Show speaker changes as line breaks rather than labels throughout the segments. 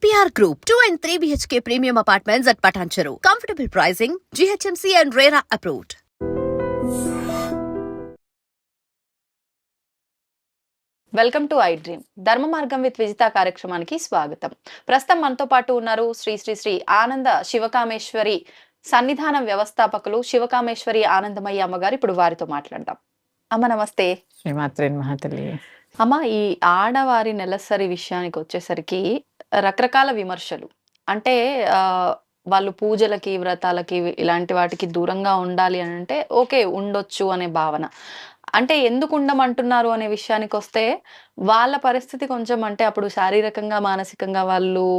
APR Group, 2 and 3 BHK premium apartments at Patancheru. Comfortable pricing, GHMC and RERA approved.
Welcome to I dream ధర్మ మార్గం with Vijitha కార్యక్రమానికి స్వాగతం. ప్రస్తుతం మనతో పాటు ఉన్నారు శ్రీ శ్రీ శ్రీ ఆనంద శివకామేశ్వరి సన్నిధానం వ్యవస్థాపకులు శివకామేశ్వరి ఆనందమయ్య అమ్మగారు. ఇప్పుడు వారితో మాట్లాడదాం. అమ్మ నమస్తే. అమ్మ, ఈ ఆడవారి నెలసరి విషయానికి వచ్చేసరికి రకరకాల విమర్శలు. అంటే వాళ్ళు పూజలకి వ్రతాలకి ఇలాంటి వాటికి దూరంగా ఉండాలి అని అంటే ఓకే, ఉండొచ్చు అనే భావన. అంటే ఎందుకు ఉండమంటున్నారు అనే విషయానికి వస్తే వాళ్ళ పరిస్థితి కొంచెం అంటే అప్పుడు శారీరకంగా మానసికంగా వాళ్ళు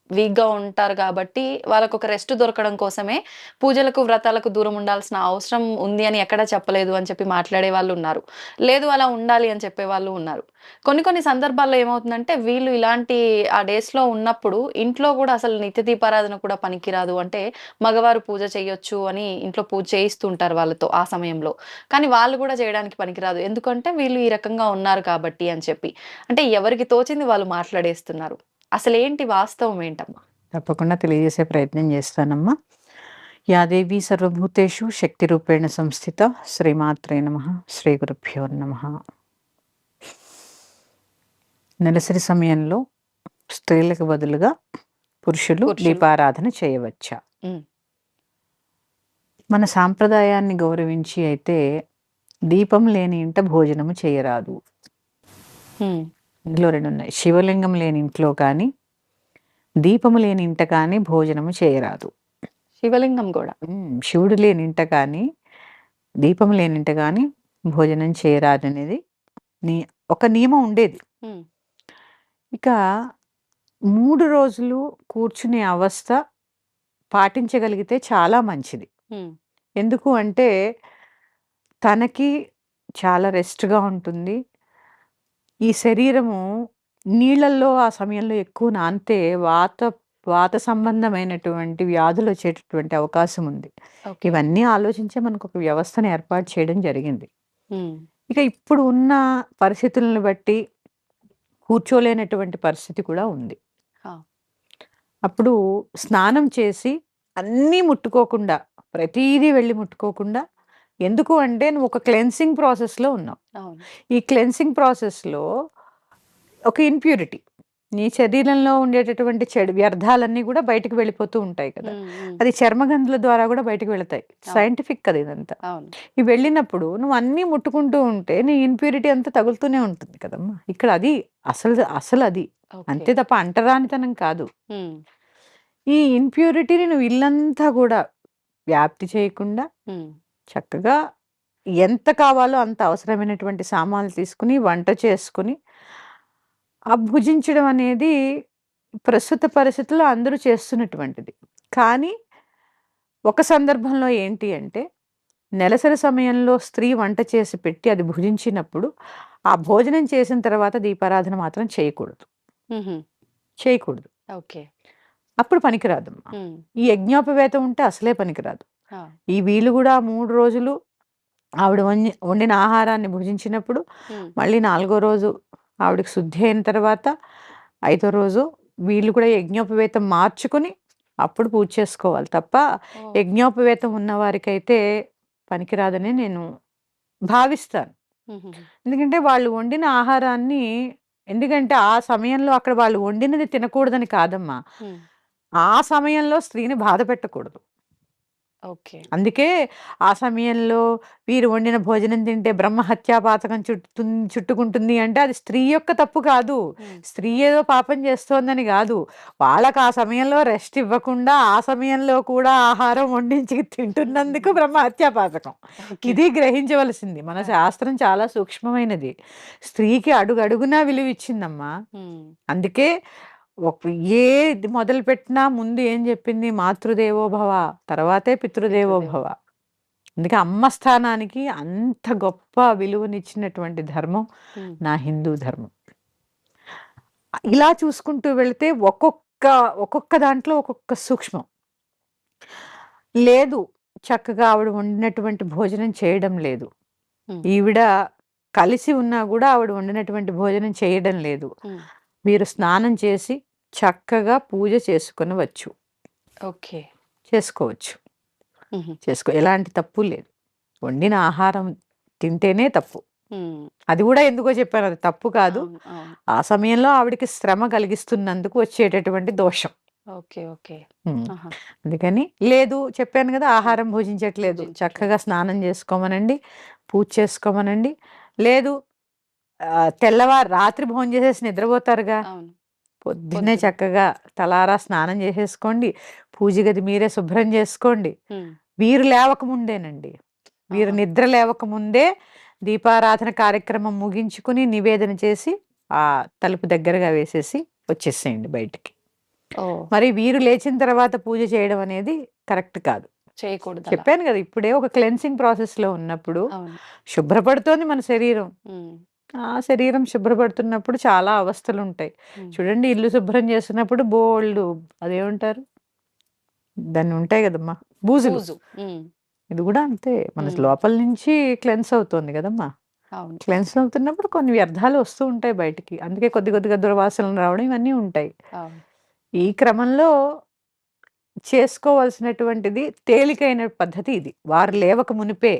వీక్గా ఉంటారు కాబట్టి వాళ్ళకు ఒక రెస్ట్ దొరకడం కోసమే పూజలకు వ్రతాలకు దూరం ఉండాల్సిన అవసరం ఉంది అని ఎక్కడా చెప్పలేదు అని చెప్పి మాట్లాడే వాళ్ళు ఉన్నారు. లేదు అలా ఉండాలి అని చెప్పే వాళ్ళు ఉన్నారు. కొన్ని సందర్భాల్లో ఏమవుతుందంటే వీళ్ళు ఇలాంటి ఆ డేస్లో ఉన్నప్పుడు ఇంట్లో కూడా అసలు నిత్య దీపారాధన కూడా పనికిరాదు, అంటే మగవారు పూజ చేయొచ్చు అని ఇంట్లో పూజ చేయిస్తుంటారు వాళ్ళతో ఆ సమయంలో. కానీ వాళ్ళు కూడా చేయడానికి పనికిరాదు, ఎందుకంటే వీళ్ళు ఈ రకంగా ఉన్నారు కాబట్టి అని చెప్పి. అంటే ఎవరికి తోచింది వాళ్ళు మాట్లాడేస్తున్నారు. అసలు ఏంటి వాస్తవం ఏంటమ్మా?
తప్పకుండా తెలియజేసే ప్రయత్నం చేస్తానమ్మా. యాదేవి సర్వభూతేషు శక్తి రూపేణ సంస్థిత శ్రీమాత్రే నమః. శ్రీ గురుభ్యో నమః. నెలసరి సమయంలో స్త్రీలకు బదులుగా పురుషులు దీపారాధన చేయవచ్చా? మన సాంప్రదాయాన్ని గౌరవించి అయితే దీపం లేని ఇంట భోజనము చేయరాదు. ఇందులో రెండు ఉన్నాయి. శివలింగం లేని ఇంట్లో కానీ దీపము లేని ఇంట కానీ భోజనము చేయరాదు.
శివలింగం కూడా,
శివుడు లేని ఇంట కానీ దీపం లేని ఇంట కానీ భోజనం చేయరాదు అనేది ఒక నియమం ఉండేది. ఇక 3 రోజులు కూర్చునే అవస్థ పాటించగలిగితే చాలా మంచిది. ఎందుకు అంటే తనకి చాలా రెస్ట్గా ఉంటుంది. ఈ శరీరము నీళ్ళల్లో ఆ సమయంలో ఎక్కువ నానితే వాత సంబంధమైనటువంటి వ్యాధులు వచ్చేటటువంటి అవకాశం ఉంది. ఇవన్నీ ఆలోచించే మనకు ఒక వ్యవస్థను ఏర్పాటు చేయడం జరిగింది. ఇక ఇప్పుడు ఉన్న పరిస్థితులను బట్టి కూర్చోలేనటువంటి పరిస్థితి కూడా ఉంది. అప్పుడు స్నానం చేసి అన్నీ ముట్టుకోకుండా, ప్రతిదీ వెళ్ళి ముట్టుకోకుండా, ఎందుకు అంటే నువ్వు ఒక క్లెన్సింగ్ ప్రాసెస్లో ఉన్నావు. ఈ క్లెన్సింగ్ ప్రాసెస్లో ఒక ఇంప్యూరిటీ, నీ శరీరంలో ఉండేటటువంటి చెడు వ్యర్థాలన్నీ కూడా బయటకు వెళ్ళిపోతూ ఉంటాయి కదా. అది చర్మగంధుల ద్వారా కూడా బయటకు వెళతాయి. సైంటిఫిక్ కదా ఇదంతా. ఇవి వెళ్ళినప్పుడు నువ్వు అన్నీ ముట్టుకుంటూ ఉంటే నీ ఇంప్యూరిటీ అంతా తగులుతూనే ఉంటుంది కదమ్మా. ఇక్కడ అది అసలు అది అంతే తప్ప అంటరానితనం కాదు. ఈ ఇంప్యూరిటీని నువ్వు ఇల్లంతా కూడా వ్యాప్తి చేయకుండా చక్కగా ఎంత కావాలో అంత అవసరమైనటువంటి సామాన్లు తీసుకుని వంట చేసుకుని ఆ భుజించడం అనేది ప్రస్తుత పరిస్థితుల్లో అందరూ చేస్తున్నటువంటిది. కానీ ఒక సందర్భంలో ఏంటి అంటే నెలసరి సమయంలో స్త్రీ వంట చేసి పెట్టి అది భుజించినప్పుడు ఆ భోజనం చేసిన తర్వాత దీపారాధన మాత్రం చేయకూడదు. అప్పుడు పనికిరాదమ్మా. ఈ యజ్ఞోపవేతం ఉంటే అసలే పనికిరాదు. ఈ వీళ్ళు కూడా 3 రోజులు ఆవిడ వండిన ఆహారాన్ని భుజించినప్పుడు మళ్ళీ 4వ రోజు ఆవిడకి శుద్ధి అయిన తర్వాత 5వ రోజు వీళ్ళు కూడా యజ్ఞోపవేతం మార్చుకుని అప్పుడు పూజ చేసుకోవాలి తప్ప యజ్ఞోపవేతం ఉన్న వారికైతే పనికిరాదని నేను భావిస్తాను. ఎందుకంటే వాళ్ళు వండిన ఆహారాన్ని, ఎందుకంటే ఆ సమయంలో అక్కడ వాళ్ళు వండినది తినకూడదని కాదమ్మా, ఆ సమయంలో స్త్రీని బాధ పెట్టకూడదు. అందుకే ఆ సమయంలో వీరు వండిన భోజనం తింటే బ్రహ్మహత్యా పాతకం చుట్టుకుంటుంది అంటే అది స్త్రీ యొక్క తప్పు కాదు. స్త్రీ ఏదో పాపం చేస్తోందని కాదు. వాళ్ళకు ఆ సమయంలో రెస్ట్ ఇవ్వకుండా ఆ సమయంలో కూడా ఆహారం వండించి తింటున్నందుకు బ్రహ్మహత్యా పాతకం. ఇది గ్రహించవలసింది. మన శాస్త్రం చాలా సూక్ష్మమైనది. స్త్రీకి అడుగడుగునా విలువ ఇచ్చిందమ్మా. అందుకే ఏది మొదలు పెట్టినా ముందు ఏం చెప్పింది? మాతృదేవో భవ, తర్వాతే పితృదేవో భవ. అందుకే అమ్మ స్థానానికి అంత గొప్ప విలువనిచ్చినటువంటి ధర్మం నా హిందూ ధర్మం. ఇలా చూసుకుంటూ వెళితే ఒక్కొక్క దాంట్లో ఒక్కొక్క సూక్ష్మం లేదు. చక్కగా ఆవిడ వండినటువంటి భోజనం చేయడం లేదు. ఈవిడ కలిసి ఉన్నా కూడా ఆవిడ వండినటువంటి భోజనం చేయడం లేదు. వీరు స్నానం చేసి చక్కగా పూజ చేసుకొనవచ్చు.
ఓకే.
చేసుకోవచ్చు.
హుహు.
ఎలాంటి తప్పు లేదు. వండిన ఆహారం తింటేనే తప్పు.
హ్మ్.
అది గూడా ఎందుకో చెప్పాను, అది తప్పు కాదు.
అవును. అవును.
ఆ సమయంలో ఆవిడకి శ్రమ కలిగిస్తున్నందుకు వచ్చేటటువంటి దోషం.
ఓకే. ఓకే.
హ్మ్.
ఆహా!
అందుకని లేదు, చెప్పాను గదా!
అవును.
ఆహారం భుజించట్లేదు.
భుజించట్లేదు.
చక్కగా స్నానం చేసుకోమనండి, పూజ చేసుకోమనండి. లేదు రాత్రి భోంచేసేసి నిద్రపోతారుగా,
అవును.
పొద్దున్నే
పొద్దున.
చక్కగా తలారా స్నానం చేసేసుకోండి. పూజ గది మీరే శుభ్రం చేసుకోండి.
హ్మ్.
వీరు లేవకముందేనండి. వీరు
ఆహా!
నిద్ర లేవకముందే దీపారాధన కార్యక్రమం ముగించుకుని, నివేదన చేసి, తలుపు దగ్గరగా వేసేసి వచ్చేసేయండి బయటికి.
ఓహ్!
మరి వీరు లేచిన తర్వాత పూజ చేయడం అనేది కరెక్ట్ కాదు.
చేయకూడదలా.
చెప్పాను గదా! ఇప్పుడే ఒక క్లెన్సింగ్ ప్రాసెస్‌లో ఉన్నప్పుడు
అవును.
శుభ్రపడుతోంది మన శరీరం.
హ్మ్.
ఆ శరీరం శుభ్రపడుతున్నప్పుడు చాలా అవస్థలుంటాయి.
హ్మ్.
చూడండి, ఇల్లు శుభ్రం చేస్తున్నప్పుడు బోలెడు అదేమంటారు? దాన్ని ఉంటాయి గదమ్మా! బూజులు.
బూజు. హ్మ్.
ఇది గూడా అంతే. మన
హ్మ్.
లోపల నుంచి క్లెన్స్ అవుతోంది గదమ్మా!
అవును.
క్లెన్స్ అవుతున్నప్పుడు కొన్ని వ్యర్థాలు వస్తూ ఉంటాయి బయటికి. అందుకే కొద్ది కొద్దిగా దుర్వాసనలు రావడం ఇవన్నీ ఉంటాయి.
అవును.
ఈ క్రమంలో చేసుకోవాల్సినటువంటిది తేలికైన పద్ధతి ఇది. వారు లేవక మునిపే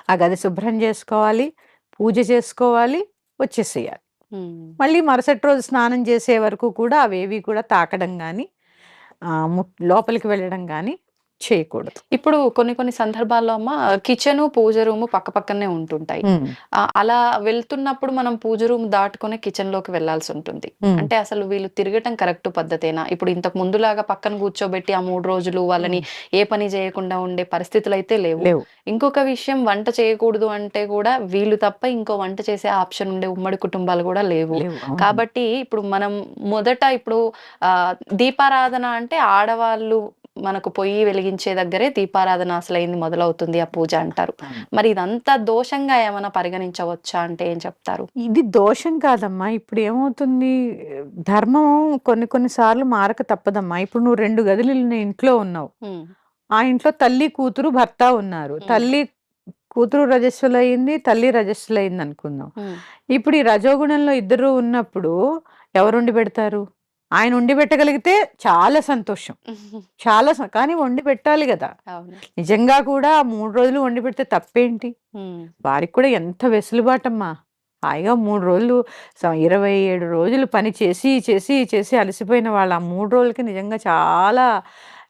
ఆ గది శుభ్రం జేసుకోవాలి, పూజ చేసుకోవాలి, వచ్చేసేయాలి.
హ్మ్.
మళ్ళీ మరుసటి రోజు స్నానం చేసే వరకు కూడా అవేవి కూడా తాకడం గానీ, లోపలికి వెళ్ళడం గానీ చేయకూడదు.
ఇప్పుడు కొన్ని కొన్ని సందర్భాల్లో అమ్మ కిచెను, పూజ రూము పక్కపక్కనే ఉంటుంటాయి.
హ్మ్.
అలా వెళ్తున్నప్పుడు మనం పూజ రూమ్ దాటుకొని కిచెన్‌లోకి వెళ్ళాల్సుంటుంది.
హ్మ్.
అంటే అసలు వీళ్ళు తిరగటం కరెక్ట్ పద్ధతేనా? ఇప్పుడు ఇంతకు ముందులాగా పక్కన కూర్చోబెట్టి ఆ 3 రోజులు వాళ్ళని
హ్మ్.
ఏ పని చేయకుండా ఉండే పరిస్థితులైతే లేవు.
లేవు.
ఇంకొక విషయం, వంట చేయకూడదు అంటే కూడా వీళ్ళు తప్ప ఇంకో వంట చేసే ఆప్షన్ ఉండే ఉమ్మడి కుటుంబాలు కూడా లేవు.
లేవు. అవును.
కాబట్టి ఇప్పుడు మనం మొదట ఇప్పుడు దీపారాధన అంటే ఆడవాళ్ళు మనకు పొయ్యి వెలిగించే దగ్గరే దీపారాధన అసలైంది మొదలవుతుంది ఆ పూజ అంటారు.
అవును.
మరి ఇదంతా దోషంగా ఏమన్నా పరిగణించవచ్చా అంటే ఏం చెప్తారు?
ఇది దోషం కాదమ్మా. ఇప్పుడేమవుతుంది, ధర్మం కొన్ని కొన్ని సార్లు మారక తప్పదమ్మా. ఇప్పుడు నువ్వు 2 గదులు ఇంట్లో ఉన్నావు.
హ్మ్.
ఆ ఇంట్లో తల్లి, కూతురు, భర్త ఉన్నారు.
హ్మ్.
తల్లి కూతురు రజస్వలయింది, తల్లి రజస్వలయిందనుకుందాం.
హ్మ్.
ఇప్పుడు ఈ రజోగుణంలో ఇద్దరు ఉన్నప్పుడు ఎవరొండి పెడతారు? ఆయన వండి పెట్టగలిగితే చాలా సంతోషం. కానీ వండి పెట్టాలి గదా!
అవును.
నిజంగా కూడా ఆ 3 రోజులు వండి పెడితే తప్పేంటి?
హ్మ్.
వారికి కూడా ఎంత వెసులుబాటమ్మా! హాయిగా 3 రోజులు 27 రోజులు పని చేసి, చేసి, చేసి అలసిపోయిన వాళ్ళు ఆ 3 రోజులకి నిజంగా చాలా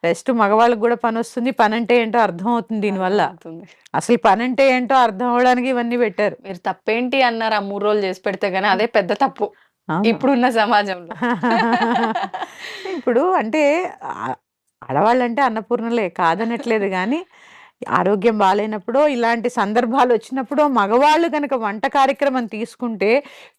రెస్ట్. మగవాళ్ళకి గూడా పనొస్తుంది. పనంటే ఏంటో అర్థమవుతుంది దీనివల్ల.
అర్థమవుతుంది.
అసలు పనంటే ఏంటో అర్థం అవ్వడానికి ఇవన్నీ పెట్టారు.
మీరు తప్పేంటి అన్నారు ఆ 3 రోజులు చేసి పెడితే గాని అదే పెద్ద తప్పు.
అవును.
ఇప్పుడున్న సమాజంలో.
ఇప్పుడు అంటే ఆహ్, ఆడవాళ్ళంటే అన్నపూర్ణలే కాదనట్లేదు గానీ, ఆరోగ్యం బాలేనప్పుడో, ఇలాంటి సందర్భాలొచ్చినప్పుడో మగవాళ్ళు గనక వంట కార్యక్రమం తీసుకుంటే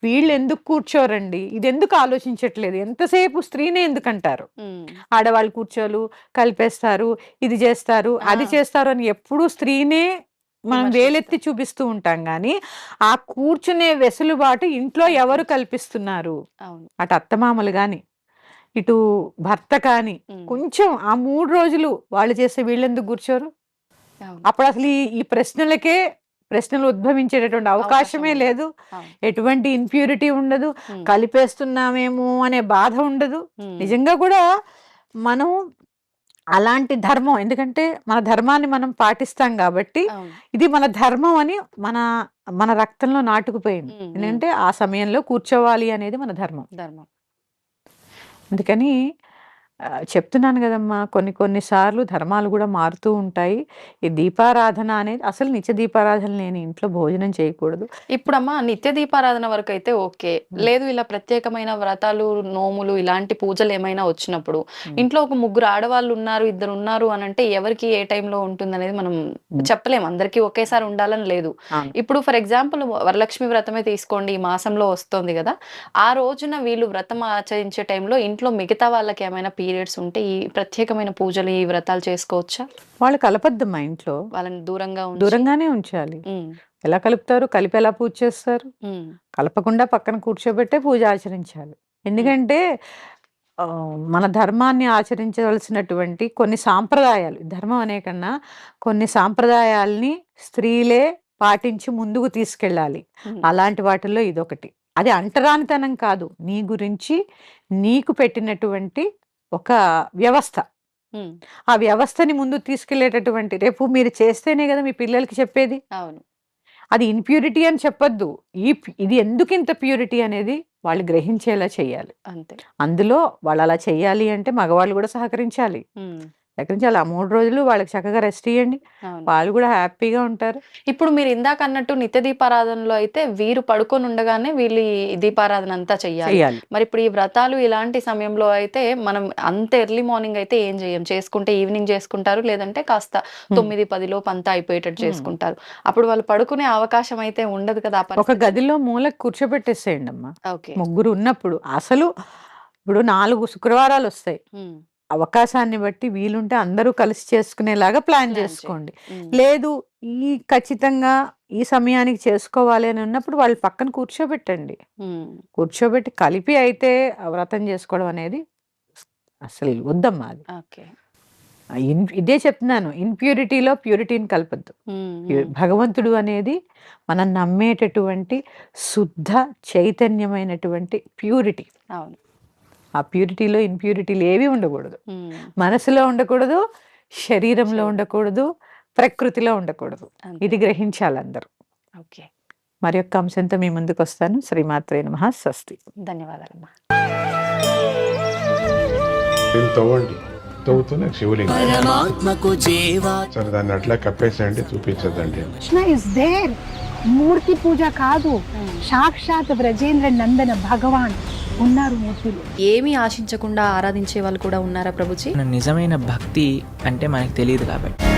వీళ్ళెందుకు కూర్చోరండి? ఇదెందుకు ఆలోచించట్లేదు? ఎంతసేపు స్త్రీనే ఎందుకంటారు?
హ్మ్.
ఆడవాళ్ళు కూర్చోలు, కలిపేస్తారు, ఇది జేస్తారు, అది
ఆ!
చేస్తారు అని ఎప్పుడూ స్త్రీనే మనం వేలెత్తి
విమర్శిస్తాం.
చూపిస్తూ ఉంటాం గానీ, ఆ కూర్చునే వెసులుబాటు ఇంట్లో ఎవరు కల్పిస్తున్నారు?
అవును.
అటు అత్తమామలు గాని, ఇటు భర్త కానీ,
హ్మ్.
కొంచెం ఆ 3 రోజులు వాళ్ళు చేస్తే వీళ్ళెందుకు గూర్చోరు?
అవును.
అప్పుడసలు ఈ ప్రశ్నలకే ప్రశ్నలు ఉద్భవించేటటువంటి
అవకాశం
అవకాశమే
ఉండదు.
లేదు.
అవును.
ఎటువంటి ఇంప్యూరిటీ ఉండదు.
హ్మ్.
కలిపేస్తున్నామేమో అనే బాధ ఉండదు.
హ్మ్.
నిజంగా కూడా మనం అలాంటి ధర్మం, ఎందుకంటే మన ధర్మాన్ని మనం పాటిస్తాం గాబట్టి,
అవును.
ఇది మన ధర్మం అని మన మన రక్తంలో నాటుకుపోయింది.
హ్మ్. హ్మ్.
ఎందుకంటే ఆ సమయంలో కూర్చోవాలి అనేది మన ధర్మం.
ధర్మం.
అందుకని చెప్తున్నాను గదమ్మా! కొన్ని కొన్ని సార్లు ధర్మాలు గూడా మారుతూ ఉంటాయి. ఈ దీపారాధన అనేది అసలు నిత్య దీపారాధన లేని ఇంట్లో భోజనం చేయకూడదు.
ఇప్పుడమ్మా నిత్య దీపారాధన వరకైతే ఓకే.
హ్మ్.
లేదు ఇలా ప్రత్యేకమైన వ్రతాలు, నోములు ఇలాంటి పూజలేమైనా వచ్చినప్పుడు,
హ్మ్.
ఇంట్లో ఒక ముగ్గురు ఆడవాళ్ళున్నారు, ఇద్దరున్నారు అనంటే ఎవరికి ఏ టైంలో ఉంటుందనేది మనం
హ్మ్.
చెప్పలేం. అందరికీ ఒకేసారి ఉండాలని లేదు.
అవును.
ఇప్పుడు ఫర్ ఎగ్జాంపుల్ వరలక్ష్మి వ్రతమే తీసుకోండి. ఈ మాసంలో వస్తోంది గదా! ఆ రోజున వీళ్ళు వ్రతం ఆచరించే టైంలో ఇంట్లో మిగతా వాళ్ళకేమైనా పీరియడ్స్ ఉంటే ఈ ప్రత్యేకమైన పూజలు, ఈ వ్రతాలు చేసుకోవచ్చా?
వాళ్ళు కలపొద్దమ్మా ఇంట్లో.
వాళ్ళని దూరంగా ఉంచి
దూరంగానే ఉంచాలి.
హ్మ్.
ఎలా కలుపుతారు? కలిపి ఎలా పూజ చేస్తారు?
హ్మ్.
కలపకుండా పక్కన కూర్చోబెట్టే పూజ ఆచరించాలి.
హ్మ్.
ఎందుకంటే మన ధర్మాన్ని ఆచరించవలసినటువంటి కొన్ని సాంప్రదాయాలు, ధర్మం అనే కన్నా కొన్ని సాంప్రదాయాల్ని స్త్రీలే పాటించి ముందుకు తీసుకెళ్ళాలి.
హ్మ్.
అలాంటి వాటిల్లో ఇదొకటి. అది అంటరానితనం కాదు, నీ గురించి నీకు పెట్టినటువంటి ఒక వ్యవస్థ. ఆ వ్యవస్థని ముందు తీసుకెళ్లేటటువంటి, రేపు మీరు చేస్తేనే కదా మీ పిల్లలకి చెప్పేది.
అవును.
అది ఇంప్యూరిటీ అని చెప్పొద్దు, ఇది ఎందుకు ఇంత ప్యూరిటీ అనేది వాళ్ళు గ్రహించేలా చేయాలి.
అంతే.
అందులో వాళ్ళు అలా చేయాలి అంటే మగవాళ్ళు కూడా సహకరించాలి. సహకరించాలి. ఆ 3 రోజులు వాళ్ళకి చక్కగా రెస్ట్ ఇవ్వండి,
అవును.
వాళ్ళు కూడా హ్యాపీగా ఉంటారు.
ఇప్పుడు మీరు ఇందాక అన్నట్టు నిత్య దీపారాధనలో అయితే వీరు పడుకొని ఉండగానే వీళ్ళు ఈ దీపారాధన అంతా చెయ్యాలి. మరి ఇప్పుడు ఈ వ్రతాలు ఇలాంటి సమయంలో అయితే మనం అంత ఎర్లీ మార్నింగ్ అయితే ఏం చేయం, చేసుకుంటే ఈవినింగ్ చేసుకుంటారు, లేదంటే కాస్త 9-10 లోపు అంతా అయిపోయేటట్టు చేసుకుంటారు. అప్పుడు వాళ్ళు పడుకునే అవకాశం అయితే ఉండదు కదా.
ఒక గదిలో మూలకు కూర్చోబెట్టేసేయండి అమ్మా.
ఓకే.
ముగ్గురు ఉన్నప్పుడు అసలు ఇప్పుడు 4 శుక్రవారాలు వస్తాయి, అవకాశాన్ని బట్టి వీలుంటే అందరూ కలిసి చేసుకునేలాగా ప్లాన్ చేసుకోండి. లేదు ఈ ఖచ్చితంగా ఈ సమయానికి చేసుకోవాలి అని ఉన్నప్పుడు వాళ్ళు పక్కన కూర్చోబెట్టండి. కూర్చోబెట్టి కలిపి అయితే వ్రతం చేసుకోవడం అనేది అసలు వద్దమ్మా. అది ఇదే చెప్తున్నాను, ఇన్ప్యూరిటీలో ప్యూరిటీని కలపద్దు. భగవంతుడు అనేది మనం నమ్మేటటువంటి శుద్ధ చైతన్యమైనటువంటి ప్యూరిటీ.
అవును.
ఆ ప్యూరిటీలో ఇంప్యూరిటీలు ఏవి ఉండకూడదు. మనసులో ఉండకూడదు, శరీరంలో ఉండకూడదు, ప్రకృతిలో ఉండకూడదు. ఇది గ్రహించాలి అందరూ.
ఓకే.
మరి యొక్క అంశంతో మీ ముందుకు వస్తాను. శ్రీమాత్రే నమః. స్వస్తి.
ధన్యవాదాలమ్మా.
తవ్వుతూనే శివలింగం. సరే దాన్ని అట్లా కప్పేసేయండి, చూపించదండి.
Krishna is there. మూర్తి పూజ కాదు, సాక్షాత్ బ్రజేంద్ర నందన భగవాన్ ఉన్నారు మూర్తిలో.
ఏమీ ఆశించకుండా ఆరాధించే వాళ్ళు కూడా ఉన్నారా ప్రభుజీ?
నిజమైన భక్తి అంటే మనకు తెలియదు కాబట్టి